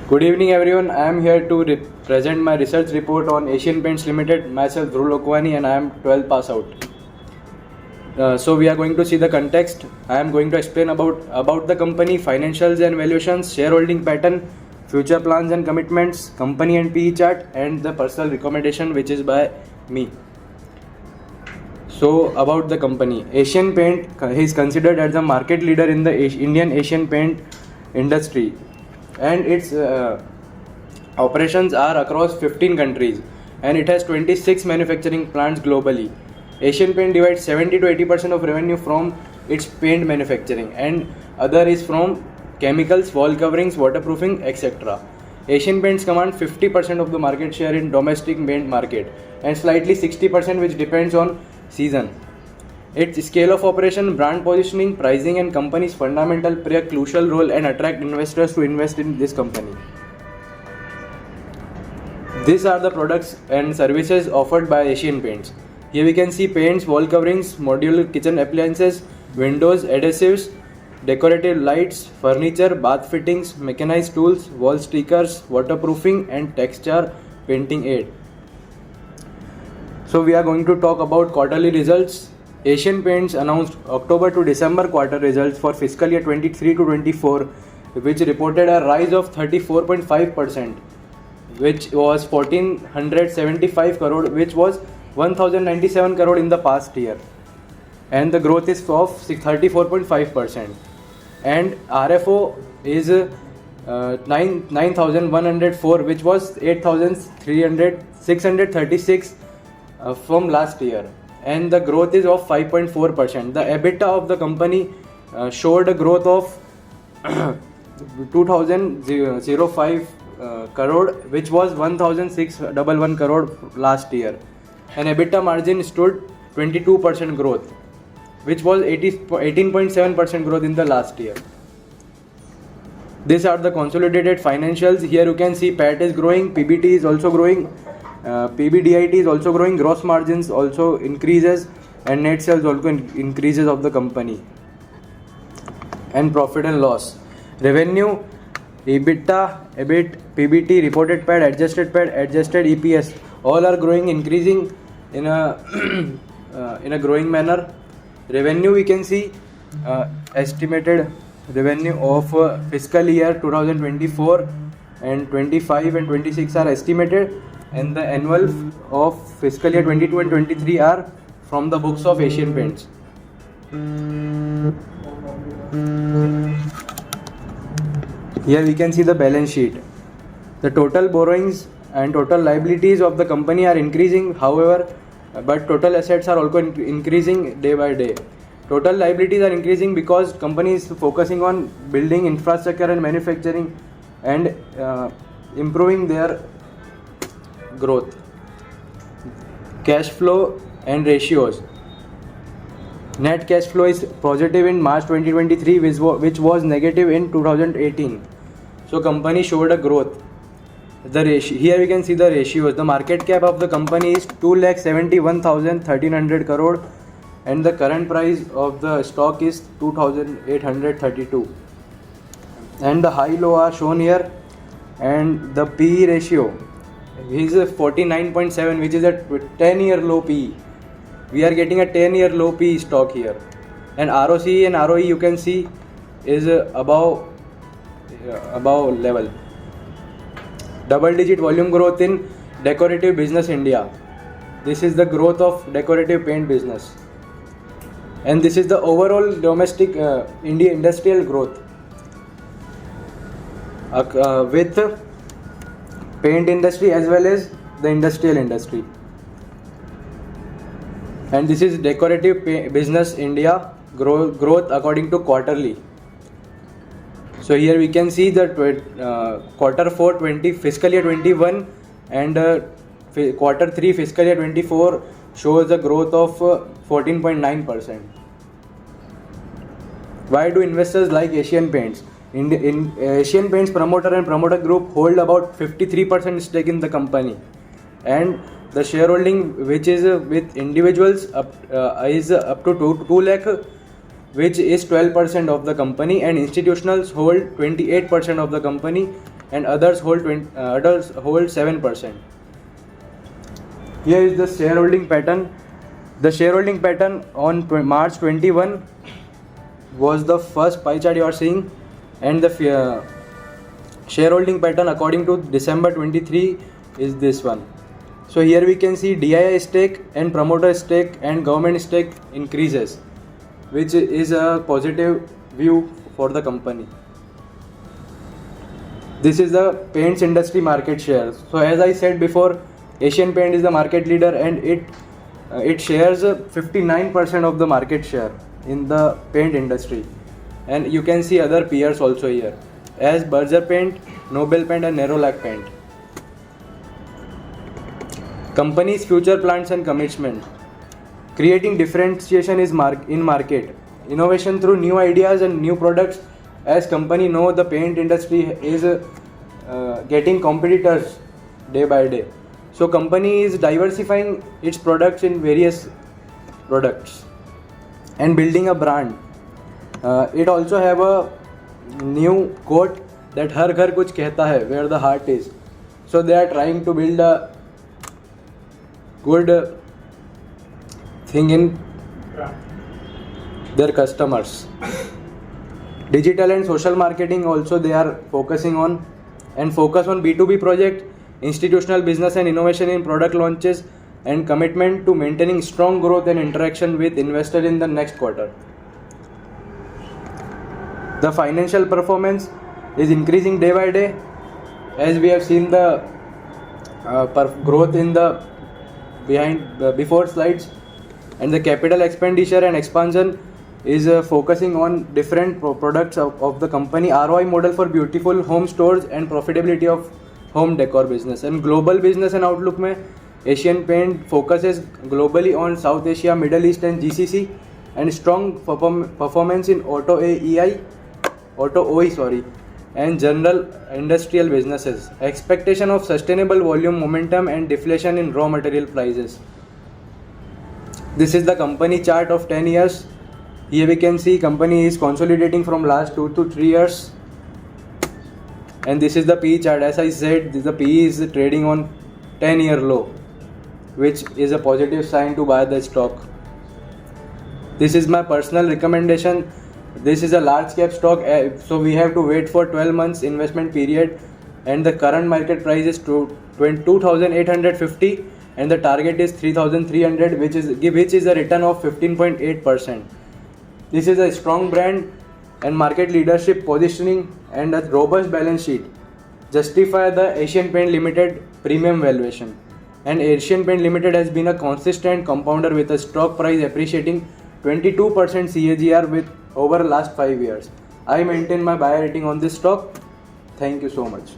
Good evening, everyone. I am here to present my research report on Asian Paints Limited. Myself, Dhruv Lokwani, and I am 12 pass out. So we are going to see the context. I am going to explain about the company, financials and valuations, shareholding pattern, future plans and commitments, company and PE chart, and the personal recommendation which is by me. So about the company, Asian Paint is considered as the market leader in the Indian Asian paint industry, and its operations are across 15 countries, and it has 26 manufacturing plants globally. Asian Paint divides 70 to 80% of revenue from its paint manufacturing, and other is from chemicals, wall coverings, waterproofing, etc. Asian Paints command 50% of the market share in domestic paint market and slightly 60% which depends on season. Its scale of operation, brand positioning, pricing and company's fundamental play a crucial role and attract investors to invest in this company. These are the products and services offered by Asian Paints. Here we can see paints, wall coverings, modular kitchen appliances, windows, adhesives, decorative lights, furniture, bath fittings, mechanized tools, wall stickers, waterproofing and texture painting aid. So we are going to talk about quarterly results. Asian Paints announced October to December quarter results for fiscal year 23 to 24, which reported a rise of 34.5%, which was 1475 crore, which was 1097 crore in the past year, and the growth is of 34.5%, and RFO is 9104, which was 8636 from last year, and the growth is of 5.4%. The EBITDA of the company showed a growth of 2005 crore, which was 1611 crore last year, and EBITDA margin stood 22% growth, which was 18.7% growth in the last year. These are the consolidated financials. Here you can see PAT is growing, PBT is also growing, PBDIT is also growing, gross margins also increases, and net sales also increases of the company, and profit and loss, revenue, EBITDA, EBIT, PBT, reported PAT, adjusted EPS, all are growing, increasing in a growing manner. Revenue we can see estimated revenue of fiscal year 2024 and 25 and 26 are estimated, and the annual of fiscal year 22 and 23 are from the books of Asian Paints. Here we can see the balance sheet. The total borrowings and total liabilities of the company are increasing, however, but total assets are also increasing day by day. Total liabilities are increasing because company is focusing on building infrastructure and manufacturing and improving their growth. Cash flow and ratios. Net cash flow is positive in March 2023, which was negative in 2018. So company showed a growth. Here we can see the ratios. The market cap of the company is 2,71,1300 crore, and the current price of the stock is 2,832, and the high low are shown here, and the PE ratio is 49.7, which is a 10-year low PE. We are getting a 10-year low PE stock here, and ROC and ROE you can see is above level. Double-digit volume growth in decorative business India. This is the growth of decorative paint business, and this is the overall domestic India industrial growth with paint industry as well as the industrial industry. And this is decorative business India growth according to quarterly. So here we can see the quarter 4 fiscal year 21 and quarter 3 fiscal year 24 shows a growth of 14.9%. Why do investors like Asian Paints? In Asian Paints promoter and promoter group hold about 53% stake in the company, and the shareholding which is with individuals is up to 2 lakh, which is 12% of the company, and institutionals hold 28% of the company, and others hold 7%. Here is the shareholding pattern. The shareholding pattern on March 21 was the first pie chart you are seeing, and the shareholding pattern according to December 23 is this one. So here we can see DII stake and promoter stake and government stake increases, which is a positive view for the company. This is the paints industry market share. So as I said before, Asian Paint is the market leader, and it shares 59% of the market share in the paint industry. And you can see other peers also here, as Berger Paint, Nobel Paint and Nerolac Paint. Company's future plans and commitment. Creating differentiation is in market. Innovation through new ideas and new products. As company know, the paint industry is getting competitors day by day. So company is diversifying its products in various products and building a brand. It also have a new quote that हर घर कुछ कहता है, where the heart is. So they are trying to build a good thing in their customers. Digital and social marketing also they are focusing on, and focus on B2B project, institutional business and innovation in product launches, and commitment to maintaining strong growth and interaction with investors in the next quarter. The financial performance is increasing day by day, as we have seen the growth in the before slides, and the capital expenditure and expansion is focusing on different products of the company, ROI model for beautiful home stores and profitability of home decor business. And global business and outlook mein Asian Paint focuses globally on South Asia, Middle East and GCC, and strong performance in auto OE and general industrial businesses. Expectation of sustainable volume momentum and deflation in raw material prices. This is the company chart of 10 years. Here we can see company is consolidating from last 2 to 3 years. And this is the PE chart. As I said, the PE is trading on 10-year low, which is a positive sign to buy the stock. This is my personal recommendation. This is a large cap stock, so we have to wait for 12 months investment period, and the current market price is 2,850 and the target is 3,300, which is a return of 15.8%. This is a strong brand and market leadership positioning, and a robust balance sheet justify the Asian Paint Limited premium valuation. And Asian Paint Limited has been a consistent compounder with a stock price appreciating 22% CAGR with over last 5 years. I maintain my buy rating on this stock. Thank you so much.